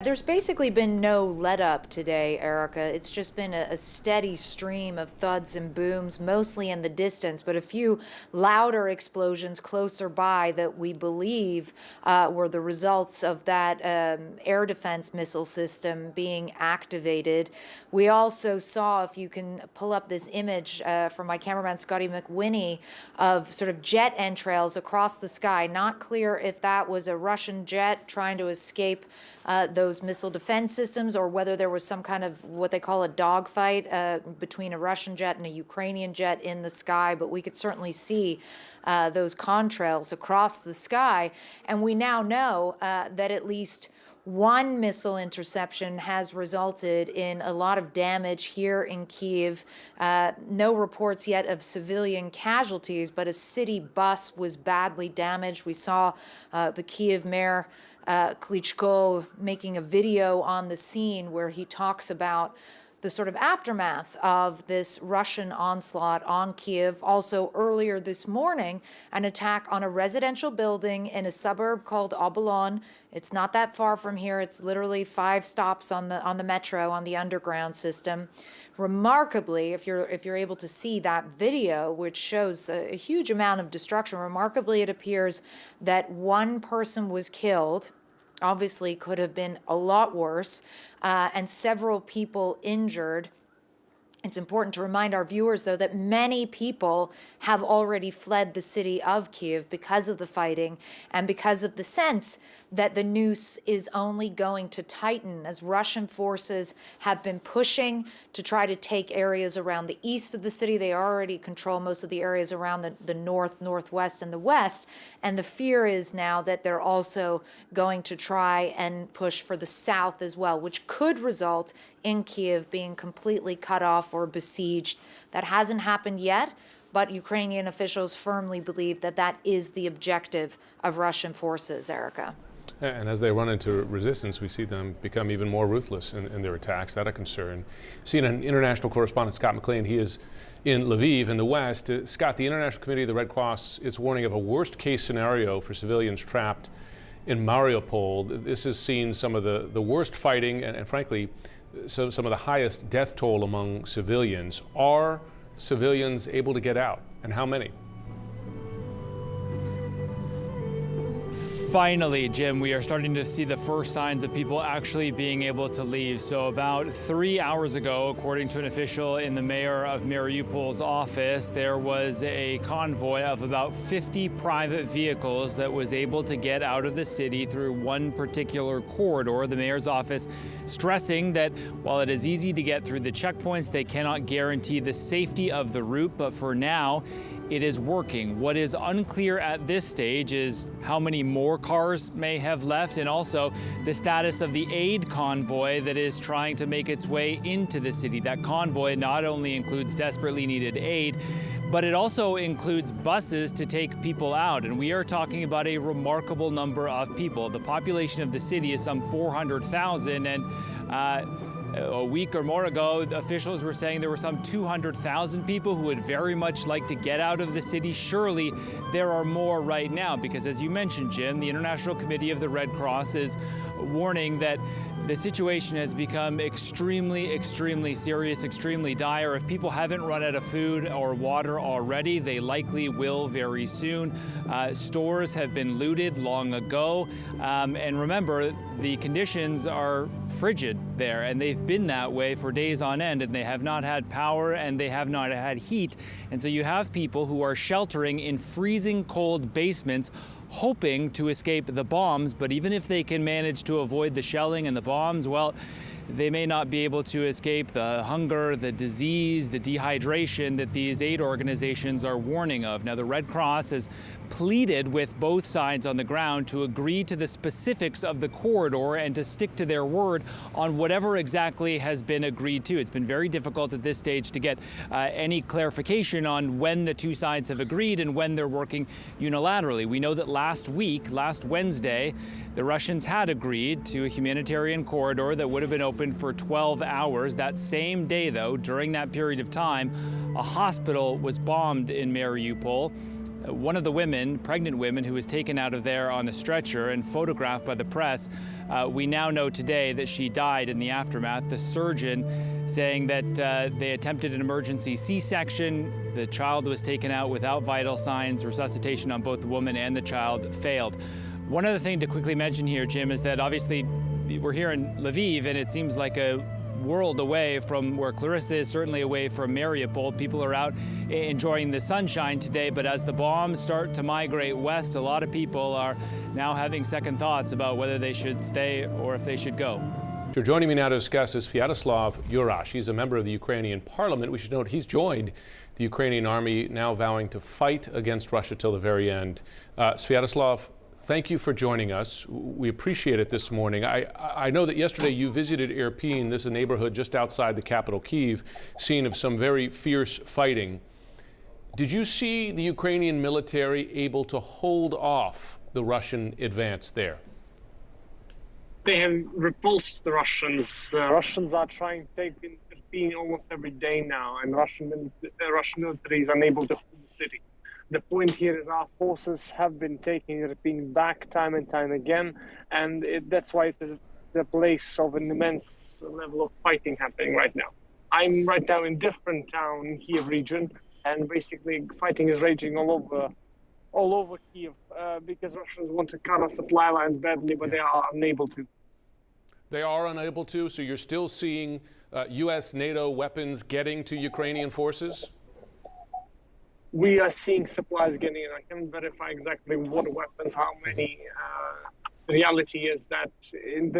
There's basically been no let up today, Erica. It's just been a steady stream of thuds and booms, mostly in the distance, but a few louder explosions closer by that we believe were the results of that air defense missile system being activated. We also saw, if you can pull up this image from my cameraman Scotty McWhinney, of sort of jet entrails across the sky. Not clear if that was a Russian jet trying to escape those missile defense systems, or whether there was some kind of what they call a dogfight between a Russian jet and a Ukrainian jet in the sky. But we could certainly see those contrails across the sky. And we now know that at least one missile interception has resulted in a lot of damage here in Kyiv. No reports yet of civilian casualties, but a city bus was badly damaged. We saw the Kyiv mayor Klitschko making a video on the scene where he talks about the sort of aftermath of this Russian onslaught on Kyiv. Also, earlier this morning, an attack on a residential building in a suburb called Obolon. It's not that far from here. It's literally 5 stops on the metro, on the underground system. Remarkably, if you're able to see that video, which shows a huge amount of destruction, remarkably, it appears that one person was killed. Obviously could have been a lot worse, and several people injured. It's important to remind our viewers, though, that many people have already fled the city of Kyiv because of the fighting and because of the sense that the noose is only going to tighten as Russian forces have been pushing to try to take areas around the east of the city. They already control most of the areas around the north, northwest, and the west. And the fear is now that they're also going to try and push for the south as well, which could result in Kyiv being completely cut off or besieged. That hasn't happened yet, but Ukrainian officials firmly believe that that is the objective of Russian forces, Erica. And as they run into resistance, we see them become even more ruthless in their attacks. That's a concern. CNN international correspondent Scott McLean, he is in Lviv in the west. Scott, the International Committee of the Red Cross is warning of a worst-case scenario for civilians trapped in Mariupol. This has seen some of the worst fighting and frankly, some of the highest death toll among civilians. Are civilians able to get out, and how many? Finally, Jim, we are starting to see the first signs of people actually being able to leave. So about 3 hours ago, according to an official in the mayor of Mariupol's office, there was a convoy of about 50 private vehicles that was able to get out of the city through one particular corridor. The mayor's office stressing that while it is easy to get through the checkpoints, they cannot guarantee the safety of the route, but for now, it is working. What is unclear at this stage is how many more cars may have left, and also the status of the aid convoy that is trying to make its way into the city. That convoy not only includes desperately needed aid, but it also includes buses to take people out. And we are talking about a remarkable number of people. The population of the city is some 400,000, and a week or more ago, officials were saying there were some 200,000 people who would very much like to get out of the city. Surely there are more right now, because as you mentioned, Jim, the International Committee of the Red Cross is warning that the situation has become extremely, extremely serious, extremely dire. If people haven't run out of food or water already, they likely will very soon. Stores have been looted long ago. And remember, the conditions are frigid there, and they've been that way for days on end, and they have not had power and they have not had heat. And so you have people who are sheltering in freezing cold basements, hoping to escape the bombs. But even if they can manage to avoid the shelling and the bombs, well, they may not be able to escape the hunger, the disease, the dehydration that these aid organizations are warning of. Now, the Red Cross has pleaded with both sides on the ground to agree to the specifics of the corridor and to stick to their word on whatever exactly has been agreed to. It's been very difficult at this stage to get any clarification on when the two sides have agreed and when they're working unilaterally. We know that last Wednesday, the Russians had agreed to a humanitarian corridor that would have been open for 12 hours. That same day, though, during that period of time, a hospital was bombed in Mariupol. one of the women, pregnant women, who was taken out of there on a stretcher and photographed by the press. We now know today that she died in the aftermath. The surgeon saying that they attempted an emergency C-section. The child was taken out without vital signs. Resuscitation on both the woman and the child failed. One other thing to quickly mention here, Jim, is that obviously we're here in Lviv, and it seems like a world away from where Clarissa is, certainly away from Mariupol. People are out enjoying the sunshine today, but as the bombs start to migrate west, a lot of people are now having second thoughts about whether they should stay or if they should go. Joining me now to discuss is Sviatoslav Yurash. He's a member of the Ukrainian parliament. We should note he's joined the Ukrainian army, now vowing to fight against Russia till the very end. Sviatoslav, thank you for joining us. We appreciate it this morning. I know that yesterday you visited Irpin. This is a neighborhood just outside the capital, Kyiv, scene of some very fierce fighting. Did you see the Ukrainian military able to hold off the Russian advance there? They have repulsed the Russians. Russians are trying to take Irpin almost every day now, and Russian military is unable to hold the city. The point here is our forces have been taking Irpin back time and time again, and that's why it's the place of an immense level of fighting happening right now. I'm right now in different town in Kyiv region, and basically fighting is raging all over Kyiv because Russians want to cut our supply lines badly, but they are unable to. They are unable to, so you're still seeing U.S. NATO weapons getting to Ukrainian forces? We are seeing supplies getting in. I can't verify exactly what weapons, how many. The reality is that at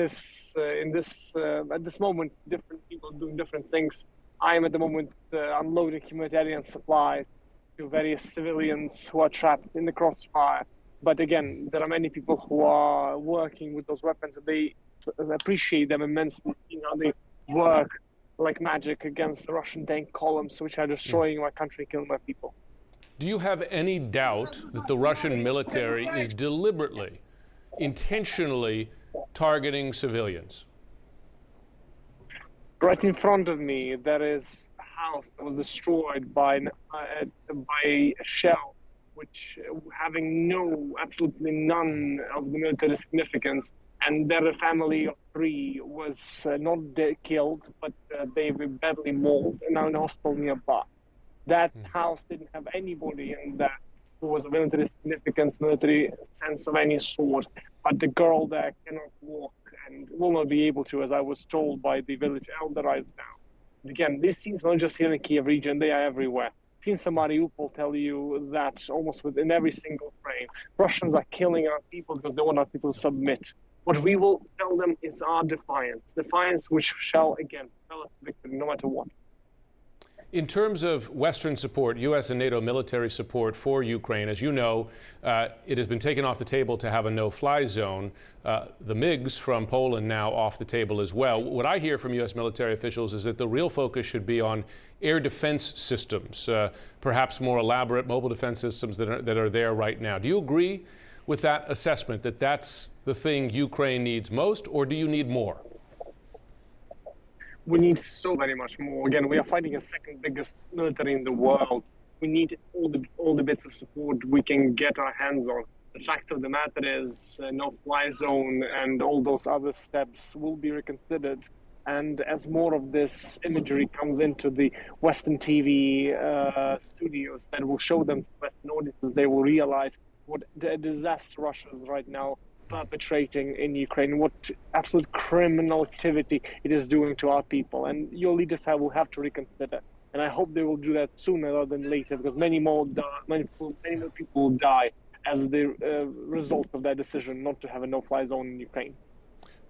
this moment, different people doing different things. I am at the moment unloading humanitarian supplies to various civilians who are trapped in the crossfire. But again, there are many people who are working with those weapons, and they appreciate them immensely, seeing how they work like magic against the Russian tank columns, which are destroying my country, killing my people. Do you have any doubt that the Russian military is deliberately, intentionally targeting civilians? Right in front of me, there is a house that was destroyed by a shell, which having absolutely none of the military significance. And their family of 3 was not killed, but they were badly mauled and now in a hospital nearby. That house didn't have anybody in there who was of military significance, military sense of any sort. But the girl there cannot walk and will not be able to, as I was told by the village elder right now. Again, these scenes are not just here in Kyiv region, they are everywhere. Scenes in Mariupol tell you that almost within every single frame. Russians are killing our people because they want our people to submit. What we will tell them is our defiance which shall, again, tell us victory no matter what. In terms of Western support, U.S. and NATO military support for Ukraine, as you know, it has been taken off the table to have a no-fly zone. The MiGs from Poland now off the table as well. What I hear from U.S. military officials is that the real focus should be on air defense systems, perhaps more elaborate mobile defense systems that are there right now. Do you agree with that assessment, that that's the thing Ukraine needs most, or do you need more? We need so very much more. Again, we are fighting the second biggest military in the world. We need all the bits of support we can get our hands on. The fact of the matter is, no-fly zone and all those other steps will be reconsidered. And as more of this imagery comes into the Western TV studios that will show them to Western audiences, they will realize what disaster Russia is right now perpetrating in Ukraine, what absolute criminal activity it is doing to our people. And your leaders will have to reconsider. And I hope they will do that sooner rather than later, because many more people will die as the result of that decision not to have a no-fly zone in Ukraine.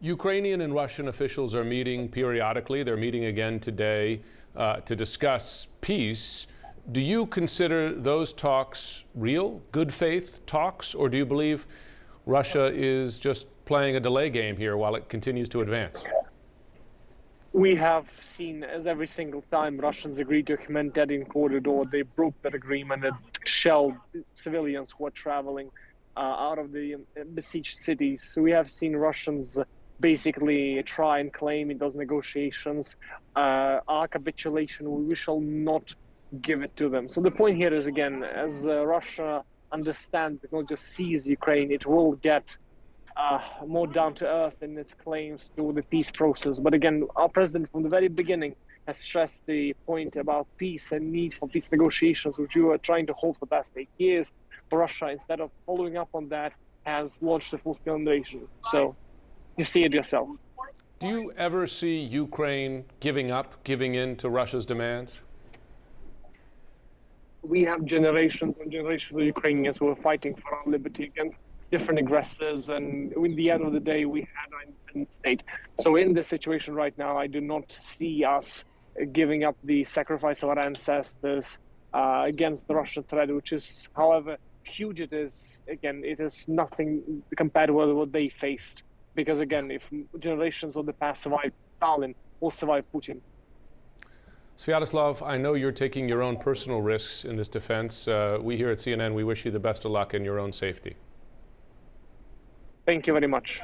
Ukrainian and Russian officials are meeting periodically. They're meeting again today to discuss peace. Do you consider those talks real, good faith talks, or do you believe Russia is just playing a delay game here while it continues to advance? We have seen, as every single time Russians agreed to a humanitarian corridor, they broke that agreement and shelled civilians who are traveling out of the besieged cities. So we have seen Russians basically try and claim in those negotiations our capitulation. We shall not give it to them. So the point here is, again, as Russia understand, it will just seize Ukraine. It will get more down to earth in its claims to the peace process. But again, our president from the very beginning has stressed the point about peace and need for peace negotiations, which we were trying to hold for the past 8 years. Russia, instead of following up on that, has launched a full-scale invasion. So you see it yourself. Do you ever see Ukraine giving up, giving in to Russia's demands? We have generations and generations of Ukrainians who are fighting for our liberty against different aggressors, and in the end of the day, we had our independent state. So in this situation right now, I do not see us giving up the sacrifice of our ancestors against the Russian threat, which is, however huge it is, again, it is nothing compared with what they faced. Because again, if generations of the past survived Stalin, will survive Putin. Sviatoslav, I know you're taking your own personal risks in this defense. We here at CNN, we wish you the best of luck in your own safety. Thank you very much.